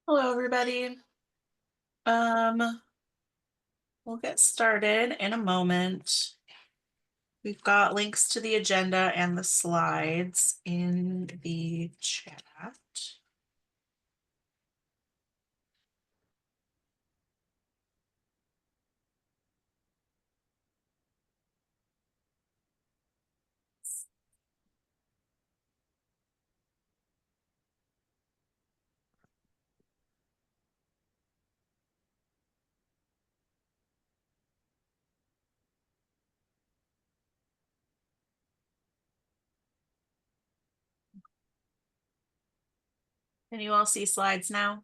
Hello, everybody. Um, we'll get started in a moment. We've got links to the agenda and the slides in the chat. Can you all see slides now?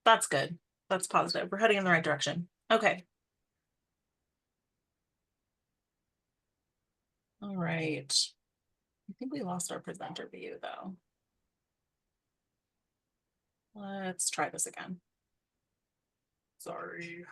That's good. That's positive. We're heading in the right direction. Okay. All right. I think we lost our presenter view though. Let's try this again. Sorry.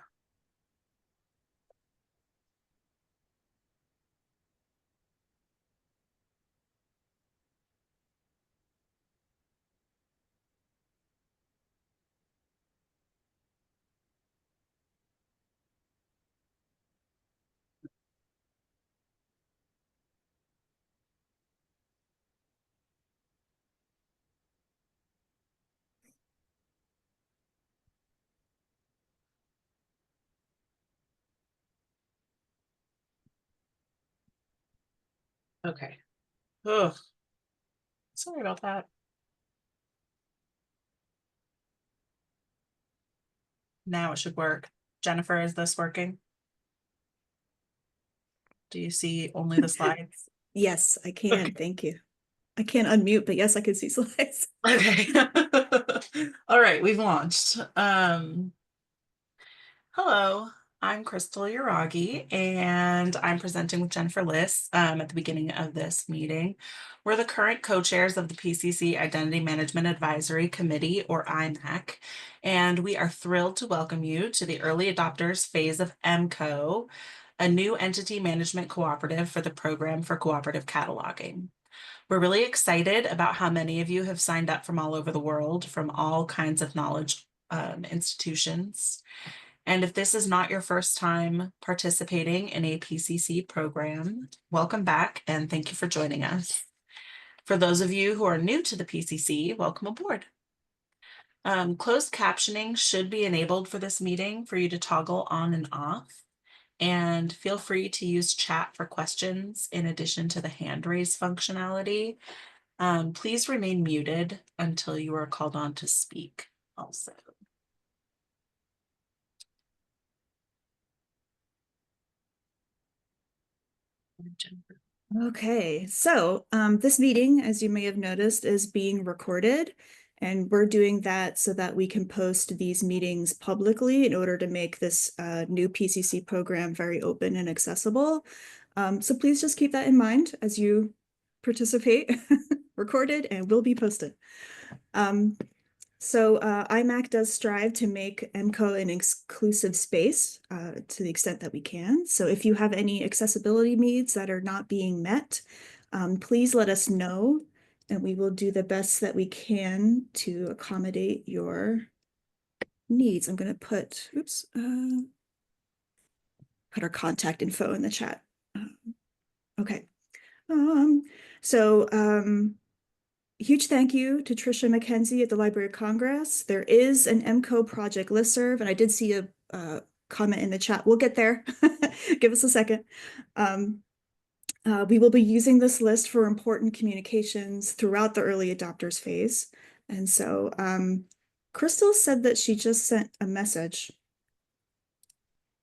Okay. Ugh. Sorry about that. Now it should work. Jennifer, is this working? Do you see only the slides? Yes, I can. Okay. Thank you. I can't unmute, but yes, I can see slides. Okay. All right, we've launched. Hello, I'm Crystal Uragi, and I'm presenting with Jennifer Liss at the beginning of this meeting. We're the current co-chairs of the PCC Identity Management Advisory Committee, or IMAC, and we are thrilled to welcome you to the early adopters phase of EMCO, a new entity management cooperative for the program for cooperative cataloging. We're really excited about how many of you have signed up from all over the world, from all kinds of knowledge institutions. And if this is not your first time participating in a PCC program, welcome back and thank you for joining us. For those of you who are new to the PCC, welcome aboard. Closed captioning should be enabled for this meeting for you to toggle on and off. And feel free to use chat for questions in addition to the hand raise functionality. Please remain muted until you are called on to speak also. Okay, so this meeting, as you may have noticed, is being recorded, and we're doing that so that we can post these meetings publicly in order to make this new PCC program very open and accessible. So please just keep that in mind as you participate. Recorded and will be posted. So IMAC does strive to make EMCO an exclusive space to the extent that we can. So if you have any accessibility needs that are not being met, please let us know, and we will do the best that we can to accommodate your needs. I'm going to put, put our contact info in the chat. Okay. So huge thank you to Trisha McKenzie at the Library of Congress. There is an EMCO project listserv, and I did see a comment in the chat. We'll get there. Give us a second. We will be using this list for important communications throughout the early adopters phase. And so Crystal said that she just sent a message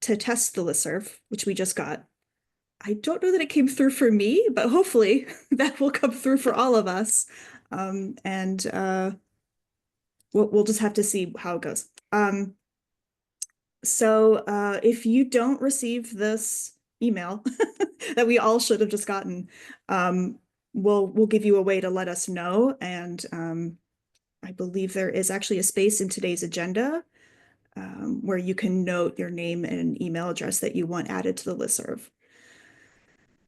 to test the listserv, which we just got. I don't know that it came through for me, but hopefully that will come through for all of us. We'll just have to see how it goes. So if you don't receive this email that we all should have just gotten, we'll give you a way to let us know. And I believe there is actually a space in today's agenda where you can note your name and email address that you want added to the listserv.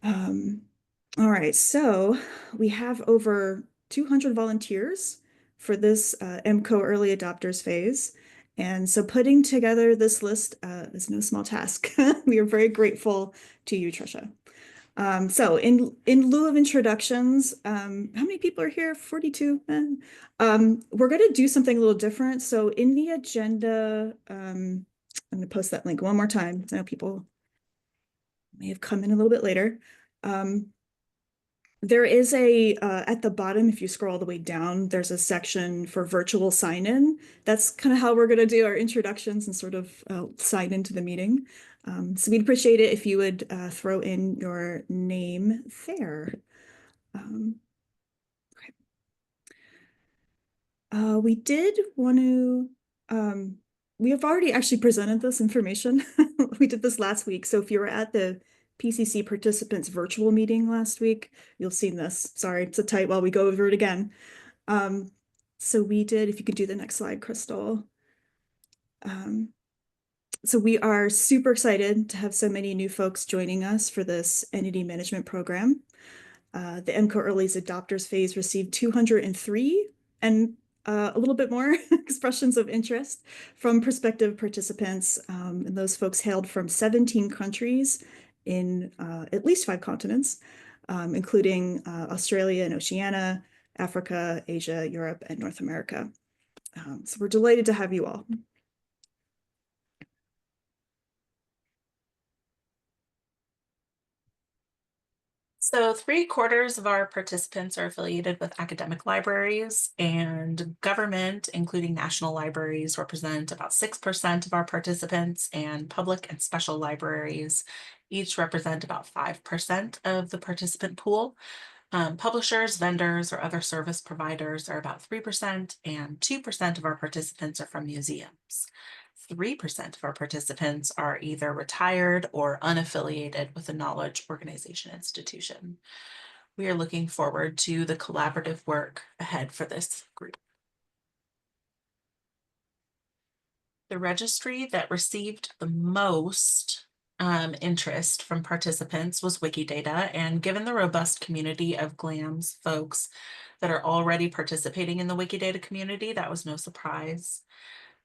All right, so we have over 200 volunteers for this EMCO early adopters phase. And so putting together this list is no small task. We are very grateful to you, Trisha. So in lieu of introductions, how many people are here? 42. We're going to do something a little different. So in the agenda, I'm going to post that link one more time. I know people may have come in a little bit later. There is at the bottom, if you scroll all the way down, there's a section for virtual sign-in. That's kind of how we're going to do our introductions and sort of sign into the meeting. So we'd appreciate it if you would throw in your name there. Okay. We did want to, we have already actually presented this information. We did this last week. So if you were at the PCC participants virtual meeting last week, you'll seen this. Sorry, it's a tight while we go over it again. So we did, if you could do the next slide, Crystal. So we are super excited to have so many new folks joining us for this entity management program. The EMCO Early's Adopters Phase received 203 and a little bit more expressions of interest from prospective participants. And those folks hailed from 17 countries in at least 5 continents, including Australia and Oceania, Africa, Asia, Europe, and North America. So we're delighted to have you all. So 3/4 of our participants are affiliated with academic libraries, and government, including national libraries, represent about 6% of our participants, and public and special libraries each represent about 5% of the participant pool. Publishers, vendors, or other service providers are about 3%, and 2% of our participants are from museums. 3% of our participants are either retired or unaffiliated with a knowledge organization institution. We are looking forward to the collaborative work ahead for this group. The registry that received the most interest from participants was Wikidata, and given the robust community of GLAMS folks that are already participating in the Wikidata community, that was no surprise.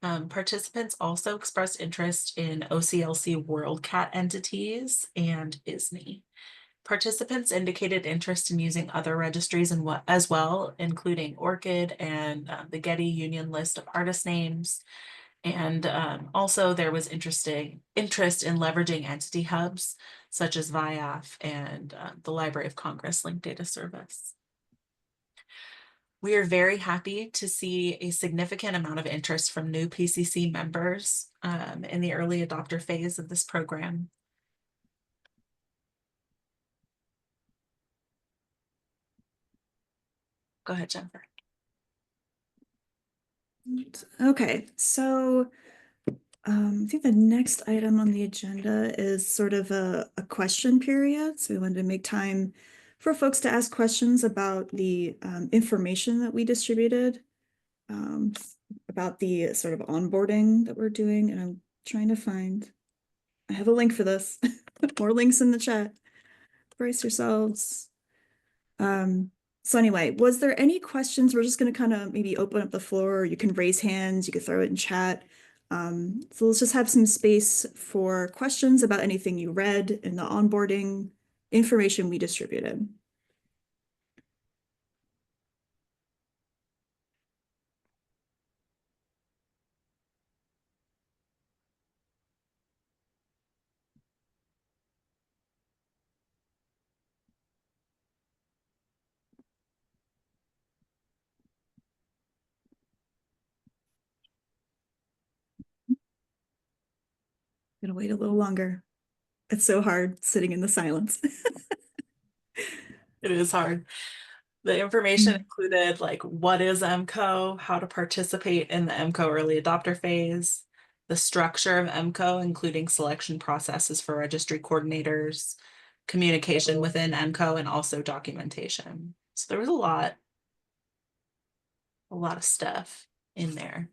Participants also expressed interest in OCLC WorldCat entities and ISNI. Participants indicated interest in using other registries and what as well, including ORCID and the Getty Union list of artist names. And also there was interesting interest in leveraging entity hubs such as VIAF and the Library of Congress linked data service. We are very happy to see a significant amount of interest from new PCC members in the early adopter phase of this program. Go ahead, Jennifer. Okay, so I think the next item on the agenda is sort of a question period. So we wanted to make time for folks to ask questions about the information that we distributed, um, about the sort of onboarding that we're doing. And I'm trying to find, I have a link for this. More links in the chat. Brace yourselves. Um, so anyway, was there any questions? We're just going to kind of maybe open up the floor. You can raise hands, you can throw it in chat. So let's just have some space for questions about anything you read in the onboarding information we distributed. Gonna wait a little longer. It's so hard sitting in the silence. It is hard. The information Mm. included like what is EMCO, how to participate in the EMCO early adopter phase, the structure of EMCO, including selection processes for registry coordinators, communication within EMCO, and also documentation. So there was a lot of stuff in there.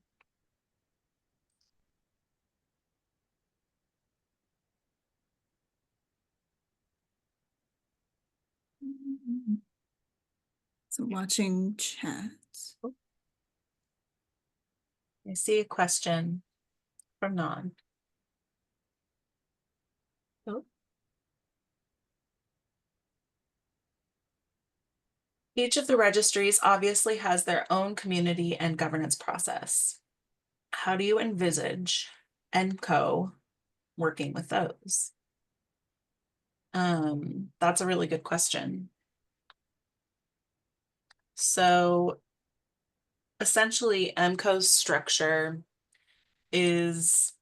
So watching chat. I see a question from Non. Oh. Each of the registries obviously has their own community and governance process. How do you envisage ENCO working with those? That's a really good question. So essentially, EMCO's structure is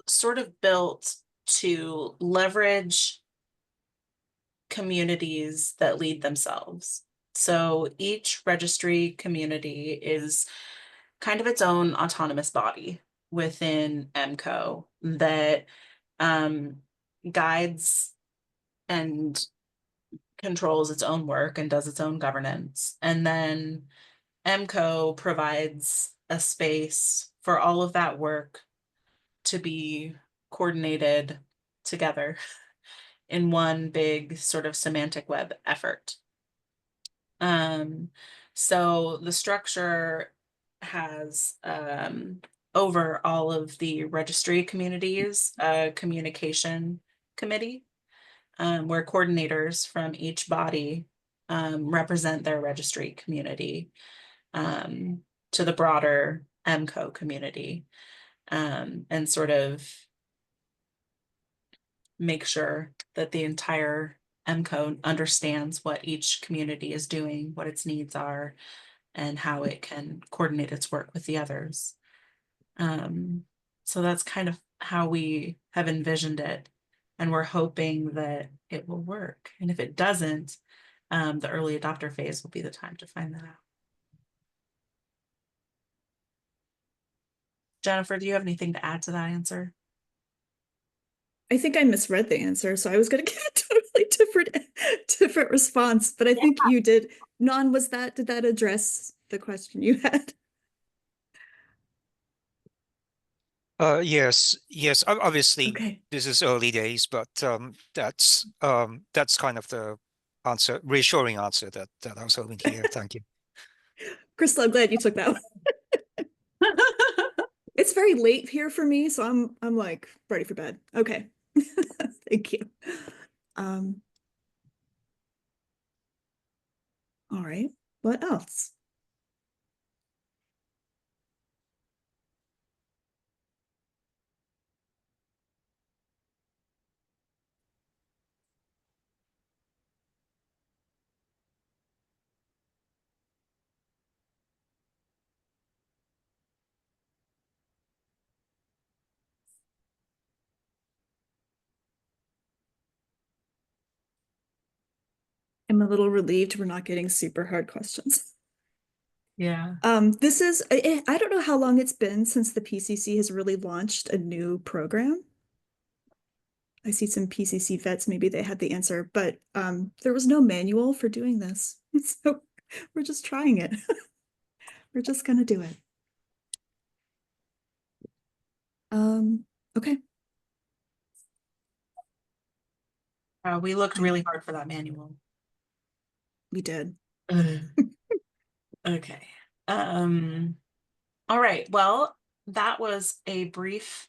sort of built to leverage communities that lead themselves. So each registry community is kind of its own autonomous body within EMCO that um, guides and controls its own work and does its own governance. And then EMCO provides a space for all of that work to be coordinated together in one big sort of semantic web effort. So the structure has over all of the registry communities, a communication committee where coordinators from each body represent their registry community to the broader EMCO community and sort of make sure that the entire EMCO understands what each community is doing, what its needs are, and how it can coordinate its work with the others. So that's kind of how we have envisioned it. And we're hoping that it will work. And if it doesn't, the early adopter phase will be the time to find that out. Jennifer, do you have anything to add to that answer? I think I misread the answer, so I was going to get a totally different response, but I think you did. Non, did that address the question you had? Yes. Obviously, Okay. this is early days, but that's kind of the answer, reassuring answer that I was hoping to hear. Thank you. Crystal, I'm glad you took that one. It's very late here for me, so I'm like ready for bed. Okay. Thank you. Um, all right, what else? I'm a little relieved we're not getting super hard questions. Yeah. This is, I don't know how long it's been since the PCC has really launched a new program. I see some PCC vets, maybe they had the answer, but there was no manual for doing this. So we're just trying it. We're just gonna do it. Okay. We looked really hard for that manual. We did. Okay. Um, all right. Well, that was a brief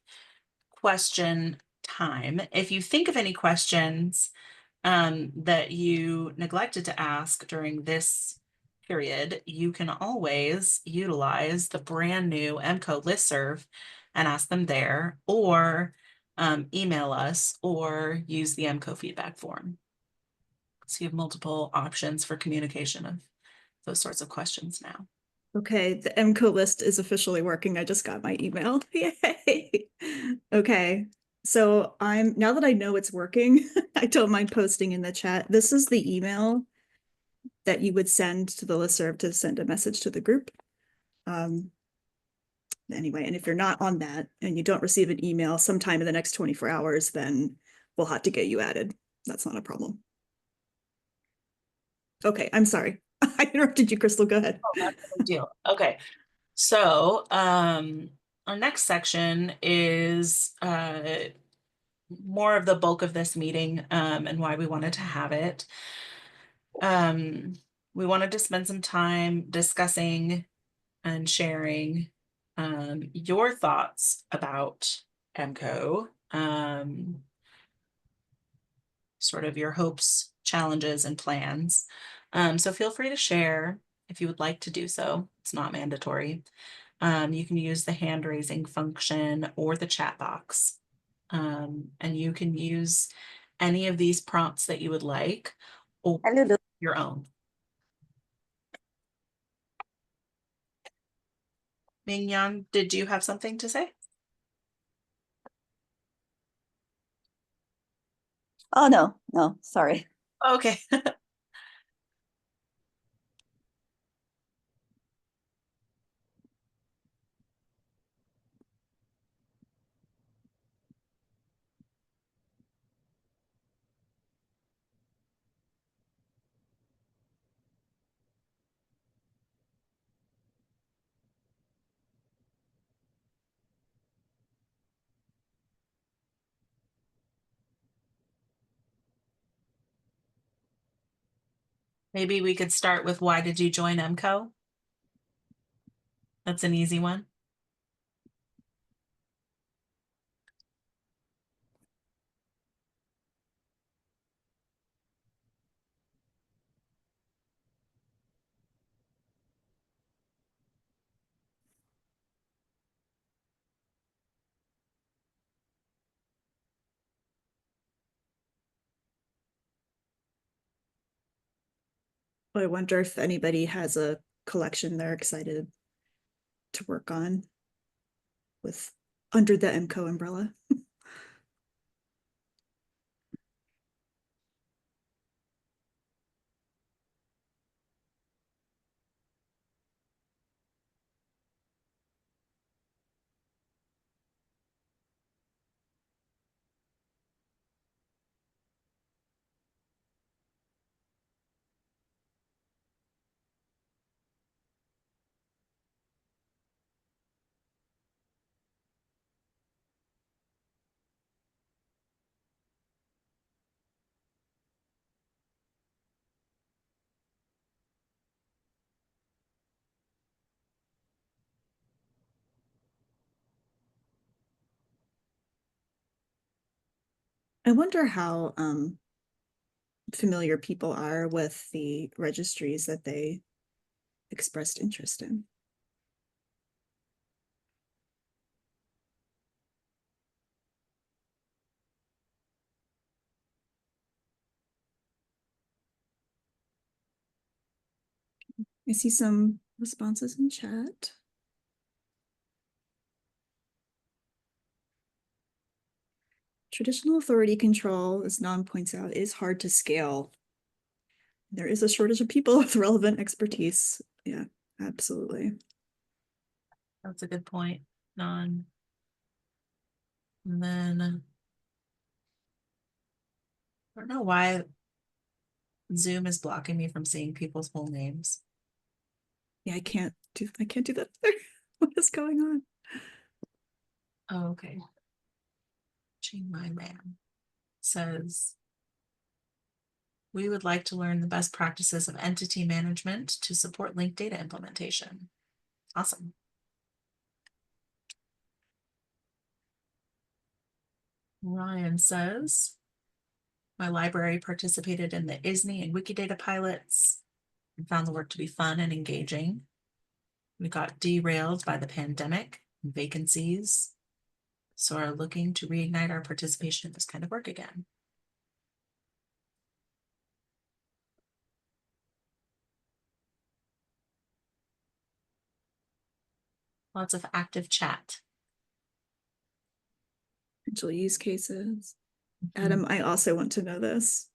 question time. If you think of any questions that you neglected to ask during this period, you can always utilize the brand new EMCO listserv and ask them there, or email us or use the EMCO feedback form. So you have multiple options for communication of those sorts of questions now. Okay, the EMCO list is officially working. I just got my email. Yay. Okay. So now that I know it's working, I don't mind posting in the chat. This is the email that you would send to the listserv to send a message to the group. Anyway, and if you're not on that and you don't receive an email sometime in the next 24 hours, then we'll have to get you added. That's not a problem. Okay, I'm sorry. I interrupted you, Crystal. Go ahead. Oh, that's a big deal. Okay. So our next section is more of the bulk of this meeting and why we wanted to have it. We wanted to spend some time discussing and sharing your thoughts about EMCO, sort of your hopes, challenges, and plans. So feel free to share if you would like to do so. It's not mandatory. You can use the hand raising function or the chat box. And you can use any of these prompts that you would like or your own. Ming-Yan, did you have something to say? Oh, no, sorry. Okay. Maybe we could start with why did you join EMCO? That's an easy one. I wonder if anybody has a collection they're excited to work on with under the EMCO umbrella. I wonder how familiar people are with the registries that they expressed interest in. I see some responses in chat. Traditional authority control, as Nam points out, is hard to scale. There is a shortage of people with relevant expertise. Yeah, absolutely. That's a good point. None. And then I don't know why Zoom is blocking me from seeing people's full names. Yeah, I can't do that either. What is going on? Oh, okay. Chiang Mai Man says, we would like to learn the best practices of entity management to support linked data implementation. Awesome. Ryan says, my library participated in the ISNI and Wikidata pilots and found the work to be fun and engaging. We got derailed by the pandemic and vacancies, so are looking to reignite our participation in this kind of work again. Lots of active chat. Potential use cases. Adam, I also want to know this.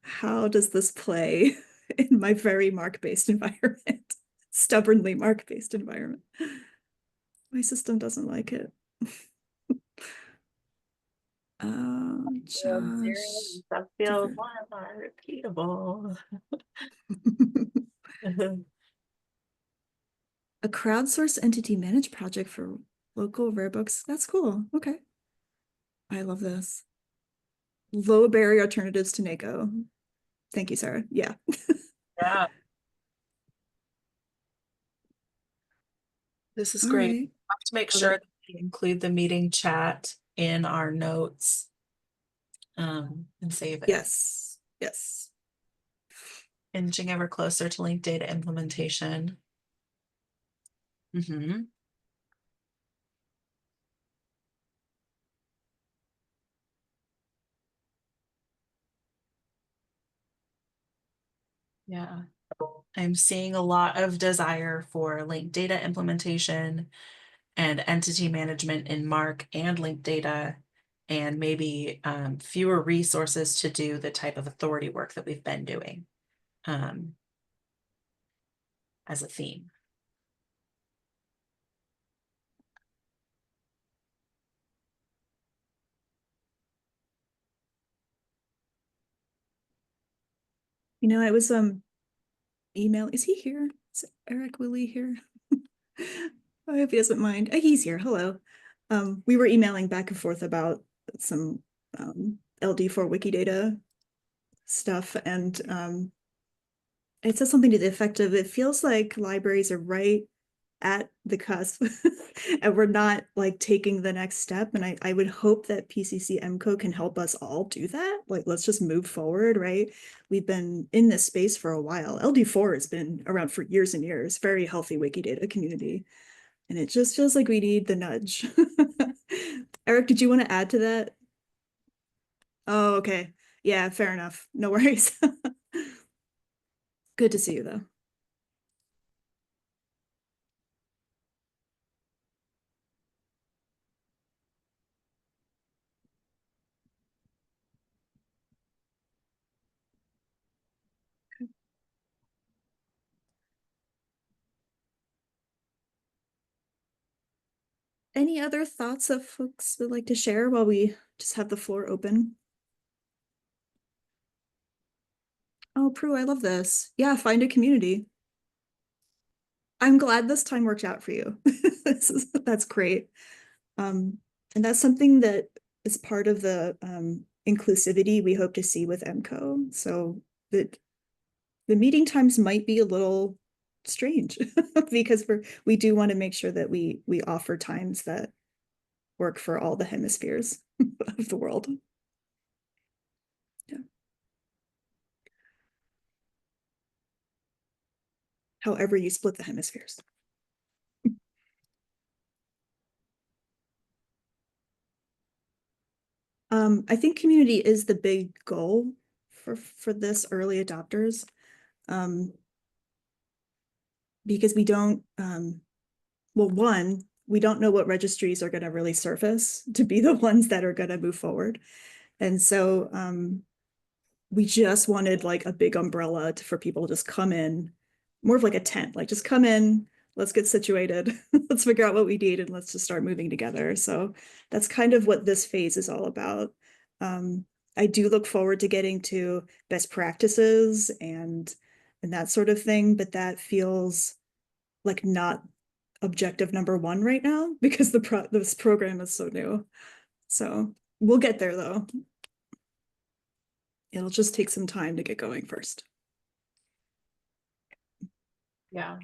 How does this play in my very mark-based environment? Stubbornly mark-based environment. My system doesn't like it. Josh. Subfield one are repeatable. A crowdsourced entity managed project for local rare books. That's cool. Okay. I love this. Low barrier alternatives to NACO. Thank you, Sarah. Yeah. Yeah. This is All great. right. I have to make Oh, sure that- that we include the meeting chat in our notes and save it. Yes. Yes. Inching ever closer to linked data implementation. Yeah. I'm seeing a lot of desire for linked data implementation and entity management in Mark and linked data, and maybe fewer resources to do the type of authority work that we've been doing as a theme. You know, I was email. Is he here? Is Eric Willie here? I hope he doesn't mind. He's here. Hello. We were emailing back and forth about some LD4 Wikidata stuff, and it says something to the effect of, it feels like libraries are right at the cusp and we're not like taking the next step. And I would hope that PCC EMCO can help us all do that. Like, let's just move forward, right? We've been in this space for a while. LD4 has been around for years and years, very healthy Wikidata community. And it just feels like we need the nudge. Eric, did you want to add to that? Oh, okay. Yeah, fair enough. No worries. Good to see you though. Any other thoughts that folks would like to share while we just have the floor open? Oh, Prue, I love this. Yeah, find a community. I'm glad this time worked out for you. That's great. And that's something that is part of the inclusivity we hope to see with EMCO. So that the meeting times might be a little strange because we do want to make sure that we offer times that work for all the hemispheres of the world. Yeah. however you split the hemispheres. I think community is the big goal for this early adopters. Because we don't, well, one, we don't know what registries are going to really surface to be the ones that are going to move forward. And so we just wanted like a big umbrella for people to just come in, more of like a tent, like just come in, let's get situated, let's figure out what we need, and let's just start moving together. So that's kind of what this phase is all about. I do look forward to getting to best practices and that sort of thing, but that feels like not objective number one right now because this program is so new. So we'll get there though. It'll just take some time to get going first. Yeah.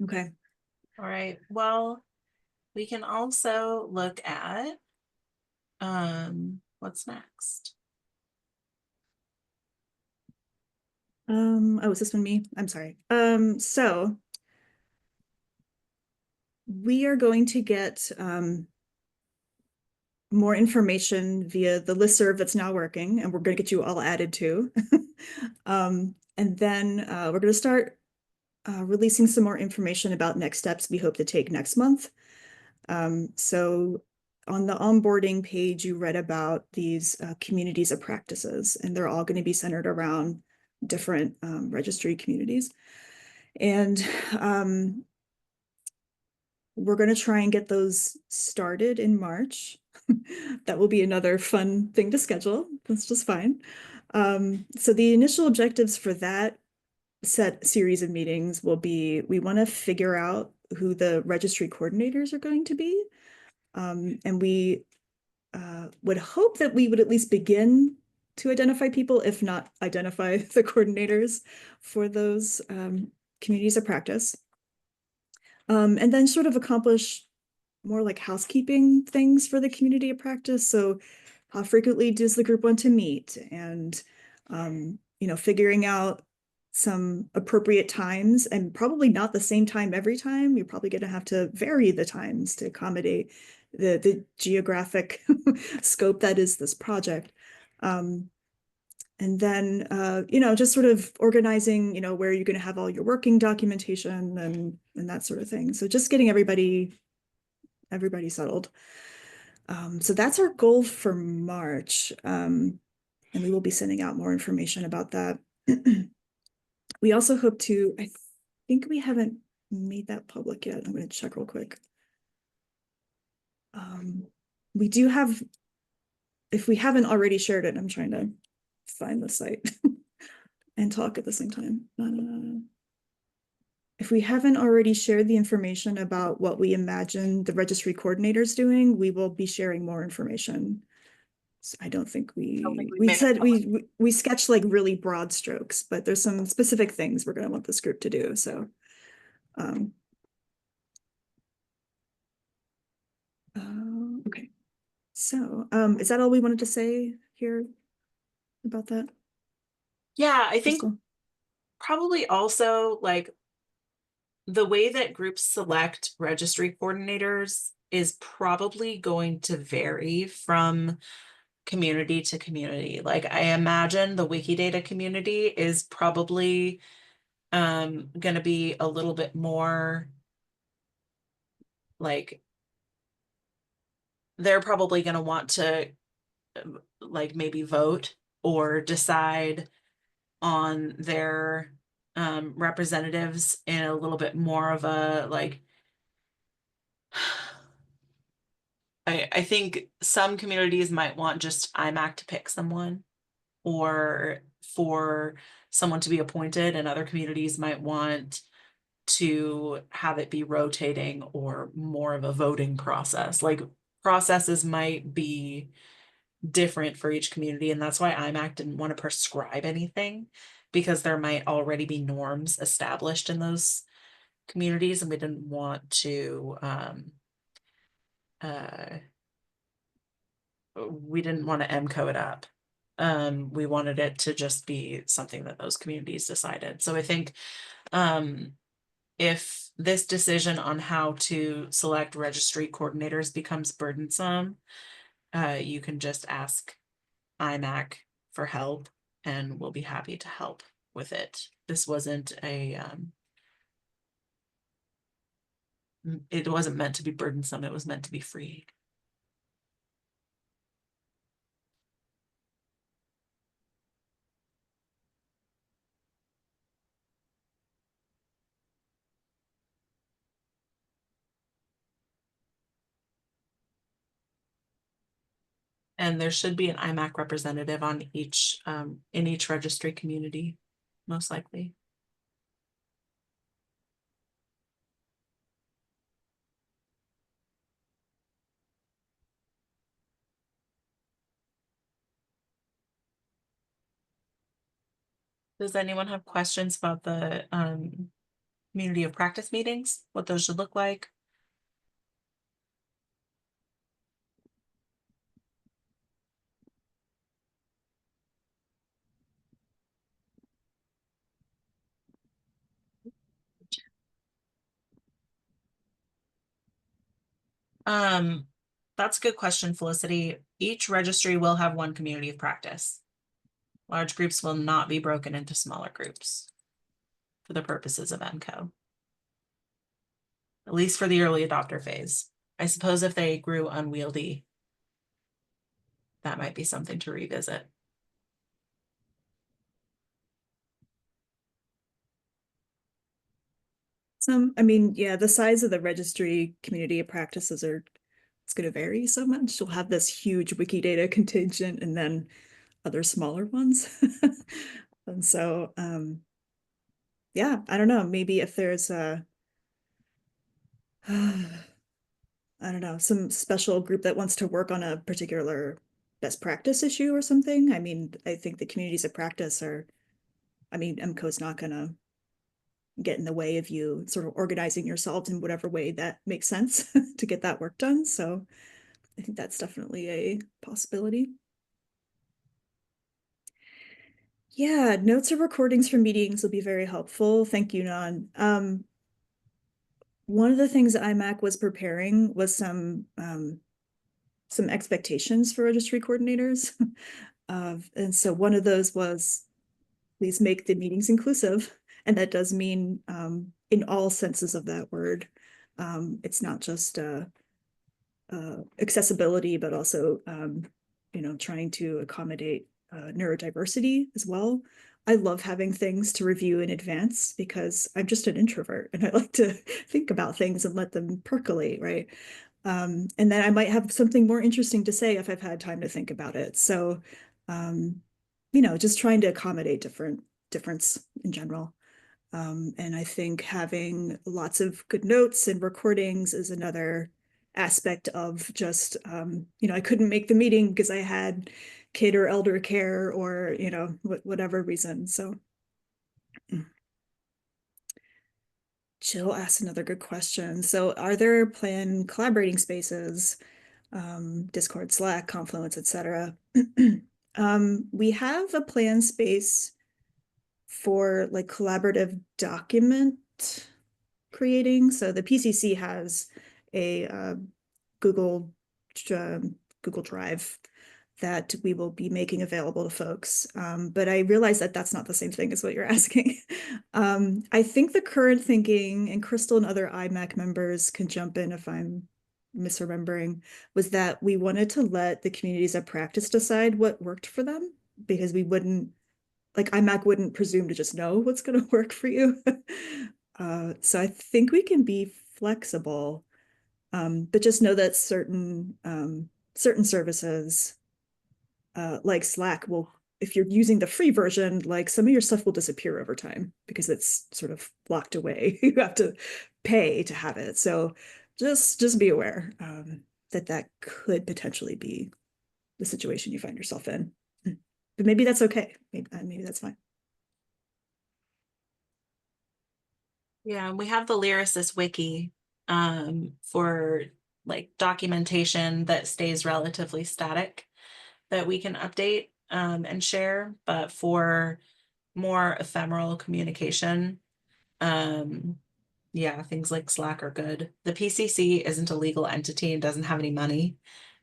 Okay. All right. Well, we can also look at what's next. Oh, is this one me? I'm sorry. So we are going to get more information via the listserv that's now working, and we're going to get you all added to. And then we're going to start releasing some more information about next steps we hope to take next month. So on the onboarding page, you read about these communities of practices, and they're all going to be centered around different registry communities. And we're going to try and get those started in March. That will be another fun thing to schedule. That's just fine. So the initial objectives for that set series of meetings will be, we want to figure out who the registry coordinators are going to be. And we would hope that we would at least begin to identify people, if not identify the coordinators for those communities of practice. And then sort of accomplish more like housekeeping things for the community of practice. So how frequently does the group want to meet? And, figuring out some appropriate times, and probably not the same time every time. You're probably going to have to vary the times to accommodate the geographic scope that is this project. And then, just sort of organizing, where you're going to have all your working documentation and that sort of thing. So just getting everybody settled. So that's our goal for March. And we will be sending out more information about that. We also hope to, I think we haven't made that public yet. I'm going to check real quick. We do have, if we haven't already shared it, I'm trying to find the site and talk at the same time. If we haven't already shared the information about what we imagine the registry coordinators doing, we will be sharing more information. So I don't think we sketched like really broad strokes, but there's some specific things we're going to want this group to do. So, okay. So, is that all we wanted to say here about that? Yeah, I think Crystal? probably also like the way that groups select registry coordinators is probably going to vary from community to community. Like I imagine the Wikidata community is probably going to be a little bit more like they're probably going to want to like maybe vote or decide on their representatives in a little bit more of a like I think some communities might want just IMAC to pick someone or for someone to be appointed, and other communities might want to have it be rotating or more of a voting process. Like processes might be different for each community, and that's why IMAC didn't want to prescribe anything, because there might already be norms established in those communities, and we didn't want to we didn't want to EMCO it up. We wanted it to just be something that those communities decided. So I think if this decision on how to select registry coordinators becomes burdensome, you can just ask IMAC for help and we'll be happy to help with it. This wasn't it wasn't meant to be burdensome, it was meant to be free. And there should be an IMAC representative on each in each registry community, most likely. Does anyone have questions about the community of practice meetings? What those should look like? That's a good question, Felicity. Each registry will have one community of practice. Large groups will not be broken into smaller groups for the purposes of EMCO, at least for the early adopter phase. I suppose if they grew unwieldy, that might be something to revisit. I mean, yeah, the size of the registry community of practices it's going to vary so much. You'll have this huge Wikidata contingent and then other smaller ones. And so, yeah, I don't know, maybe if there's I don't know, some special group that wants to work on a particular best practice issue or something. I mean, I think the communities of practice EMCO is not going to get in the way of you sort of organizing yourselves in whatever way that makes sense to get that work done. So I think that's definitely a possibility. Yeah, notes or recordings from meetings will be very helpful. Thank you, Nan. One of the things that IMAC was preparing was some expectations for registry coordinators. And so one of those was, please make the meetings inclusive. And that does mean in all senses of that word. It's not just accessibility, but also, trying to accommodate neurodiversity as well. I love having things to review in advance because I'm just an introvert and I like to think about things and let them percolate, right? And then I might have something more interesting to say if I've had time to think about it. So, just trying to accommodate difference in general. And I think having lots of good notes and recordings is another aspect of just, I couldn't make the meeting because I had kid or elder care or, whatever reason. So Jill asked another good question. So are there planned collaborating spaces, Discord, Slack, Confluence, etc.? We have a planned space for like collaborative document creating. So the PCC has a Google Google Drive that we will be making available to folks. But I realize that that's not the same thing as what you're asking. I think the current thinking, and Crystal and other IMAC members can jump in if I'm misremembering, was that we wanted to let the communities of practice decide what worked for them, because we wouldn't, like IMAC wouldn't presume to just know what's going to work for you. So I think we can be flexible, but just know that certain services like Slack will, if you're using the free version, like some of your stuff will disappear over time because it's sort of locked away. You have to pay to have it. So just be aware that could potentially be the situation you find yourself in. But maybe that's okay. Maybe that's fine. Yeah, we have the Lyricist wiki for like documentation that stays relatively static that we can update and share, but for more ephemeral communication, yeah, things like Slack are good. The PCC isn't a legal entity and doesn't have any money.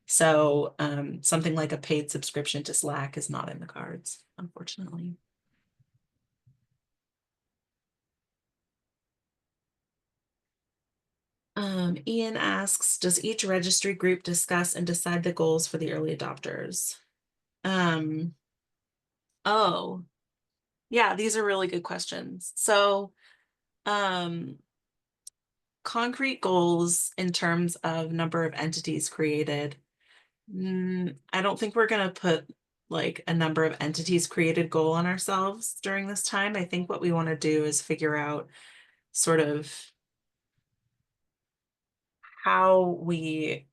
So something like a paid subscription to Slack is not in the cards, unfortunately. Ian asks, does each registry group discuss and decide the goals for the early adopters? Oh, yeah, these are really good questions. So, concrete goals in terms of number of entities created. I don't think we're going to put like a number of entities created goal on ourselves during this time. I think what we want to do is figure out sort of how we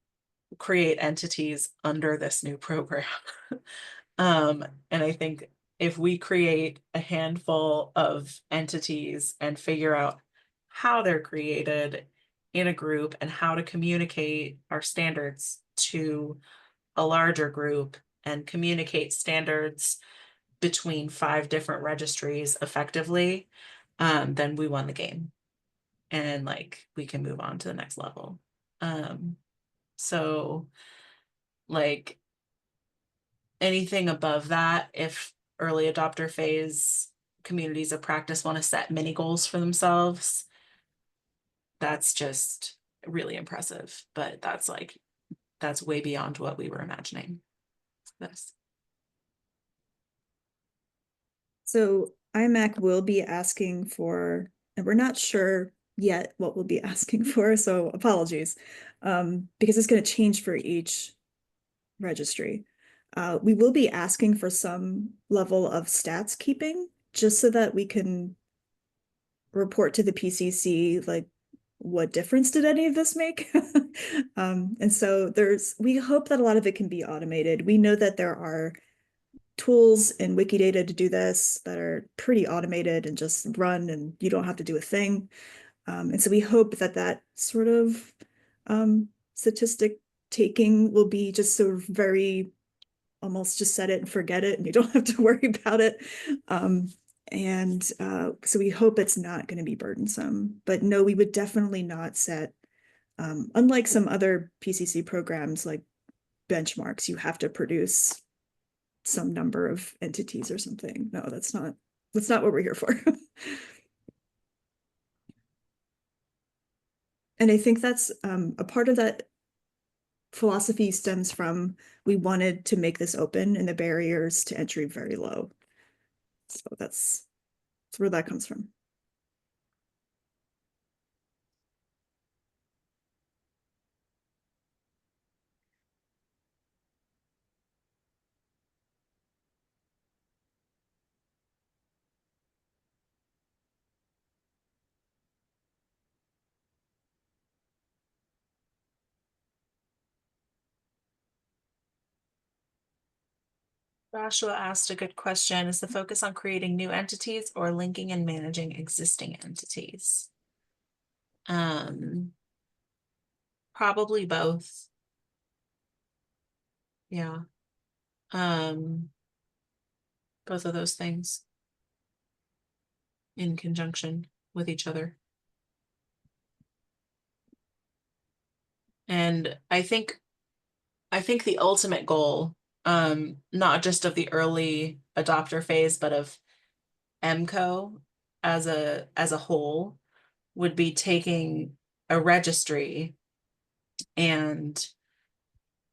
create entities under this new program. And I think if we create a handful of entities and figure out how they're created in a group and how to communicate our standards to a larger group and communicate standards between 5 different registries effectively, then we won the game. And like we can move on to the next level. So like anything above that, if early adopter phase communities of practice want to set mini goals for themselves, that's just really impressive. But that's way beyond what we were imagining this. So IMAC will be asking for, and we're not sure yet what we'll be asking for, so apologies, because it's going to change for each registry. We will be asking for some level of stats keeping, just so that we can report to the PCC, like, what difference did any of this make? And so we hope that a lot of it can be automated. We know that there are tools in Wikidata to do this that are pretty automated and just run and you don't have to do a thing. And so we hope that that sort of statistic taking will be just sort of very almost just set it and forget it and you don't have to worry about it. So we hope it's not going to be burdensome, but no, we would definitely not set, unlike some other PCC programs like benchmarks, you have to produce some number of entities or something. No, that's not what we're here for. And I think that's a part of that philosophy stems from we wanted to make this open and the barriers to entry very low. So that's where that comes from. Joshua asked a good question. Is the focus on creating new entities or linking and managing existing entities? Probably both. Yeah. Both of those things in conjunction with each other. And I think the ultimate goal, not just of the early adopter phase, but of EMCO as a whole, would be taking a registry and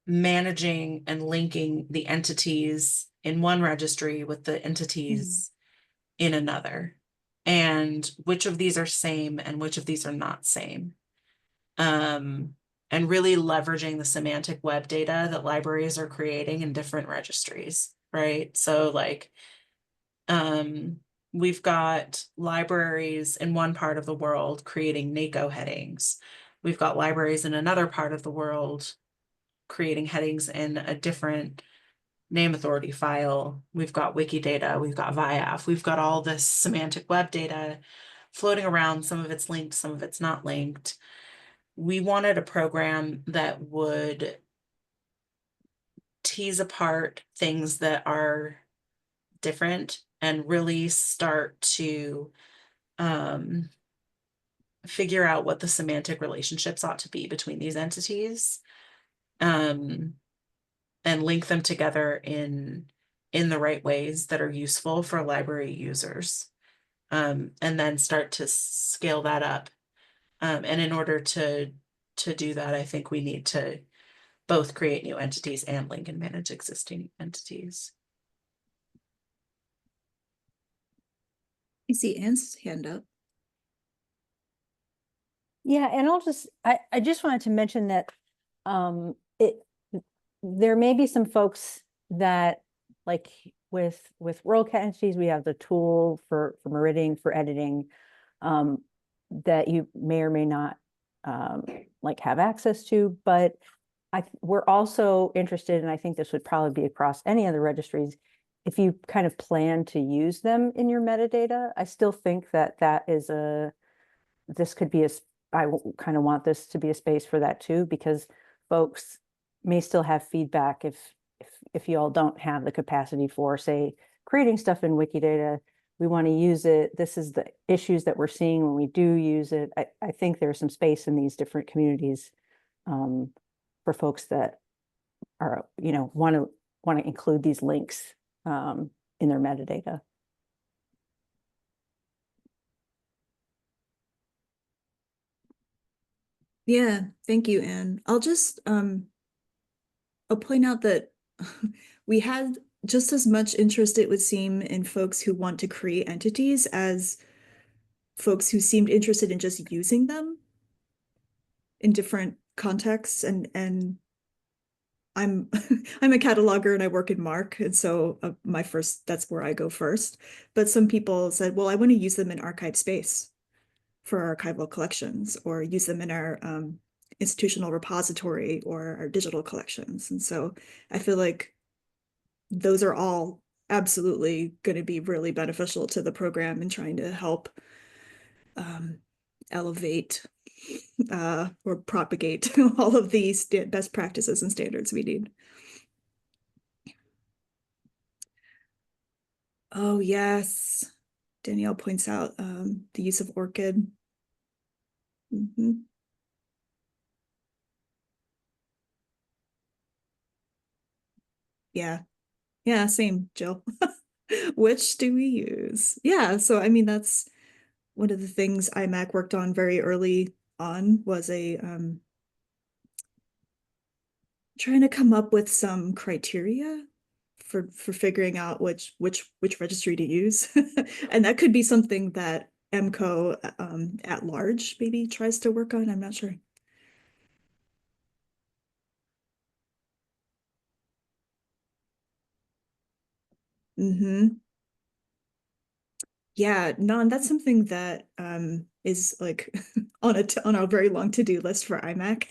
managing and linking the entities in one registry with the entities in another, and which of these are same and which of these are not same. And really leveraging the semantic web data that libraries are creating in different registries, right? So like, we've got libraries in one part of the world creating NACO headings. We've got libraries in another part of the world creating headings in a different name authority file. We've got Wikidata, we've got VIAF, we've got all this semantic web data floating around. Some of it's linked, some of it's not linked. we wanted a program that would tease apart things that are different and really start to figure out what the semantic relationships ought to be between these entities, and link them together in the right ways that are useful for library users, and then start to scale that up. And in order to do that, I think we need to both create new entities and link and manage existing entities. I see Anne's hand up. Yeah, and I just wanted to mention that there may be some folks that, like with WorldCat entities, we have the tool for Meridian for editing that you may or may not like have access to, but we're also interested, and I think this would probably be across any of the registries, if you kind of plan to use them in your metadata. I still think that this could be I kind of want this to be a space for that too, because folks may still have feedback if you all don't have the capacity for, say, creating stuff in Wikidata. We want to use it. This is the issues that we're seeing when we do use it. I think there's some space in these different communities for folks that are, want to include these links in their metadata. Yeah, thank you, Anne. I'll just I'll point out that we had just as much interest, it would seem, in folks who want to create entities as folks who seemed interested in just using them in different contexts. And I'm I'm a cataloger and I work in MARC, and so that's where I go first. But some people said, well, I want to use them in archive space for archival collections, or use them in our institutional repository or our digital collections. And so I feel like those are all absolutely going to be really beneficial to the program in trying to help elevate or propagate all of these best practices and standards we need. Oh, yes. Danielle points out the use of ORCID. Yeah. Yeah, same, Jill. Which do we use? Yeah, so I mean, that's one of the things IMAC worked on very early on, was trying to come up with some criteria for figuring out which registry to use. And that could be something that EMCO at large maybe tries to work on. I'm not sure. Yeah, no, and that's something that is like on a very long to-do list for IMAC.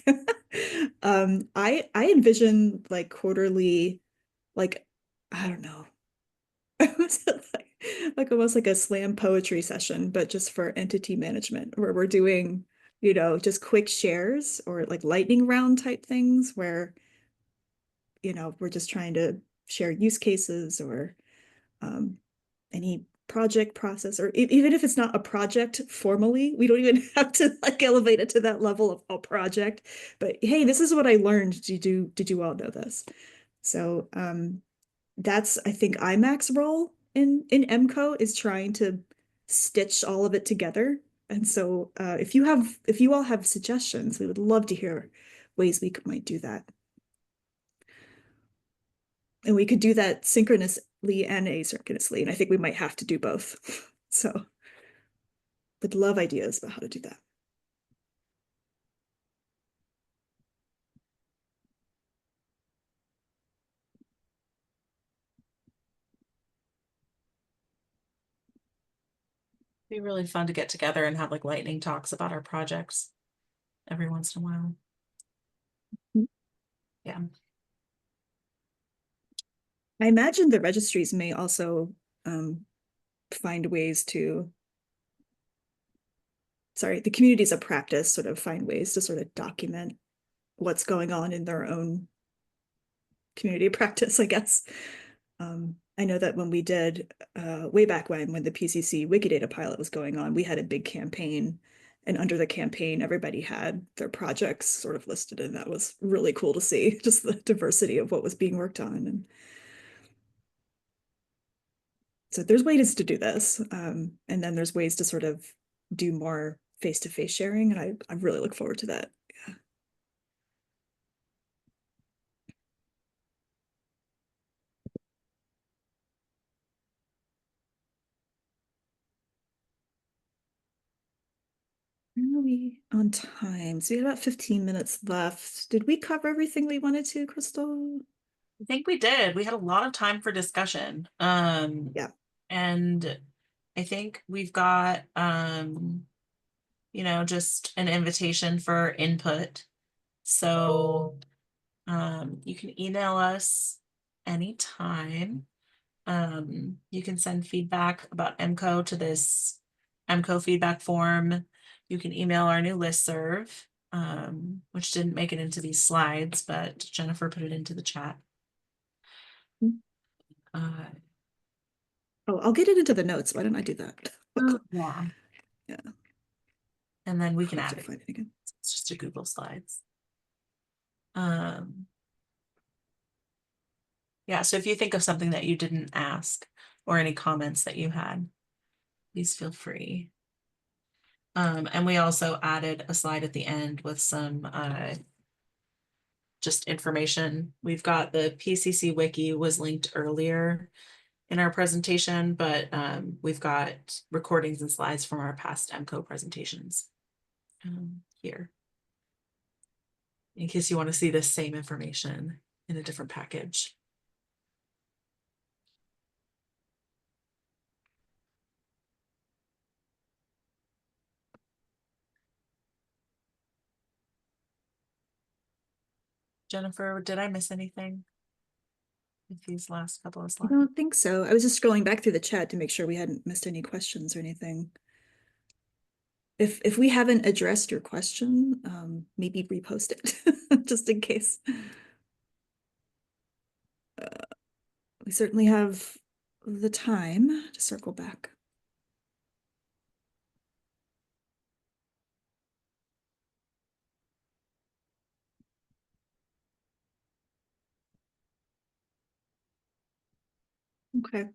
I envision like quarterly, like, I don't know, like almost like a slam poetry session, but just for entity management, where we're doing, just quick shares or like lightning round type things where, we're just trying to share use cases or any project process, or even if it's not a project formally, we don't even have to like elevate it to that level of a project. But hey, this is what I learned. Did you all know this? So that's, I think, IMAC's role in EMCO, is trying to stitch all of it together. And so if you all have suggestions, we would love to hear ways we might do that. And we could do that synchronously and asynchronously. And I think we might have to do both. So would love ideas about how to do that. It'd be really fun to get together and have like lightning talks about our projects every once in a while. Yeah. I imagine the registries may also find ways to sorry, the communities of practice sort of find ways to sort of document what's going on in their own community of practice, I guess. I know that when we did way back when the PCC Wikidata pilot was going on, we had a big campaign, and under the campaign, everybody had their projects sort of listed, and that was really cool to see, just the diversity of what was being worked on. And so there's ways to do this, and then there's ways to sort of do more face-to-face sharing, and I really look forward to that. Yeah. Where are we on time? So we had about 15 minutes left. Did we cover everything we wanted to, Crystal? I think we did. We had a lot of time for discussion. Yeah. And I think we've got, just an invitation for input. So, you can email us anytime. You can send feedback about EMCO to this EMCO feedback form. You can email our new listserv, which didn't make it into these slides, but Jennifer put it into the chat. Oh, I'll get it into the notes. Why don't I do that? Yeah. Yeah. And then we can I'll add have to it. find it again. It's just a Google Slides. Yeah, so if you think of something that you didn't ask or any comments that you had, please feel free. And we also added a slide at the end with some just information. We've got the PCC wiki was linked earlier in our presentation, but we've got recordings and slides from our past EMCO presentations here, in case you want to see the same information in a different package. Jennifer, did I miss anything with these last couple of I slides? don't think so. I was just scrolling back through the chat to make sure we hadn't missed any questions or anything. If we haven't addressed your question, maybe repost it just in case. We certainly have the time to circle back. Okay.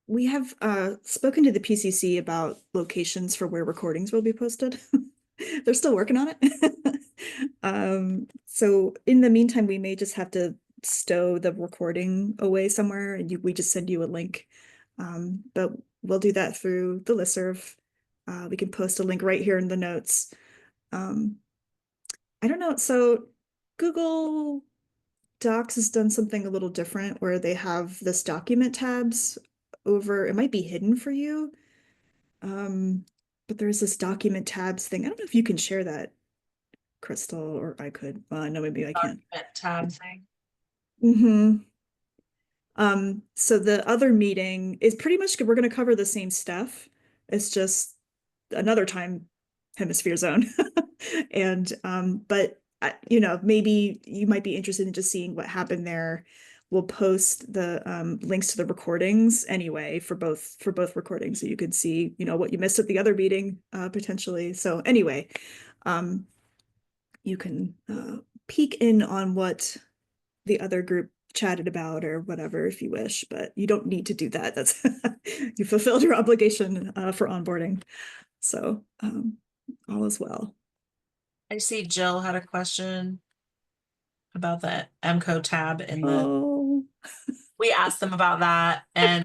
We have spoken to the PCC about locations for where recordings will be posted. They're still working on it. So in the meantime, we may just have to stow the recording away somewhere, and we just send you a link. But we'll do that through the listserv. We can post a link right here in the notes. I don't know. So Google Docs has done something a little different where they have this document tabs over, it might be hidden for you. But there's this document tabs thing. I don't know if you can share that, Crystal, or I could. Well, no, maybe I can't. Document tab thing. Mm-hmm. So the other meeting is pretty much, we're going to cover the same stuff. It's just another time hemisphere zone. And but maybe you might be interested in just seeing what happened there. We'll post the links to the recordings anyway for both recordings, so you could see what you missed at the other meeting potentially. So anyway, you can peek in on what the other group chatted about or whatever if you wish, but you don't need to do that. That's you fulfilled your obligation for onboarding. So all is well. I see Jill had a question about the EMCO tab in the. Oh, We asked them about that, and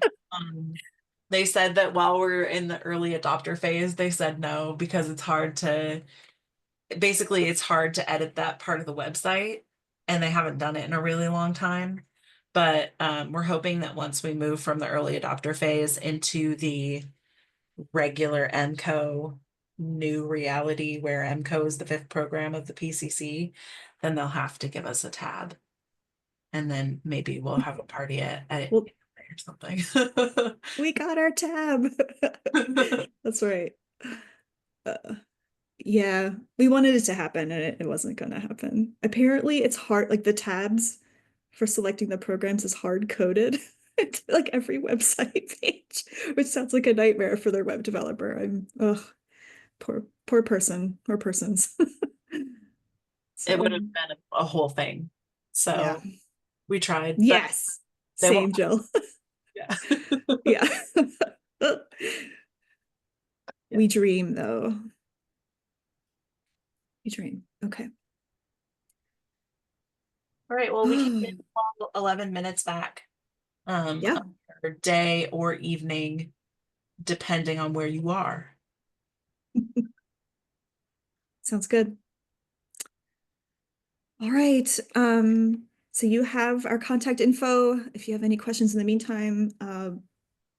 they said that while we're in the early adopter phase, they said no because it's hard to. Basically, it's hard to edit that part of the website, and they haven't done it in a really long time. But we're hoping that once we move from the early adopter phase into the regular EMCO new reality where EMCO is the 5th program of the PCC, then they'll have to give us a tab. And then maybe we'll have a party at Well, or something. we got our tab. That's right. Yeah, we wanted it to happen and it wasn't going to happen. Apparently, it's hard, like the tabs for selecting the programs is hard coded into like every website page, which sounds like a nightmare for their web developer. Poor person, poor persons. It would So, have been a whole thing. So yeah. we tried, but Yes. they Same, won't. Jill. Yeah. Yeah. Yeah. We dream though. We dream. Okay. All right. Well, we can get 11 minutes back. Yeah. Or day or evening, depending on where you are. Sounds good. All right. So you have our contact info if you have any questions in the meantime.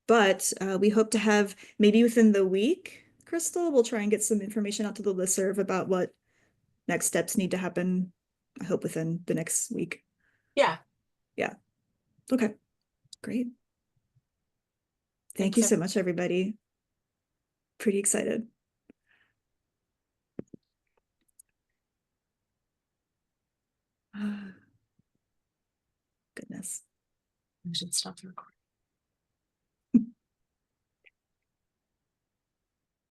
But we hope to have maybe within the week, Crystal, we'll try and get some information out to the listserv about what next steps need to happen. I hope within the next week. Yeah. Yeah. Okay. Great. Thank Thanks, you so much, everybody. Pretty excited. Goodness. We should stop the recording.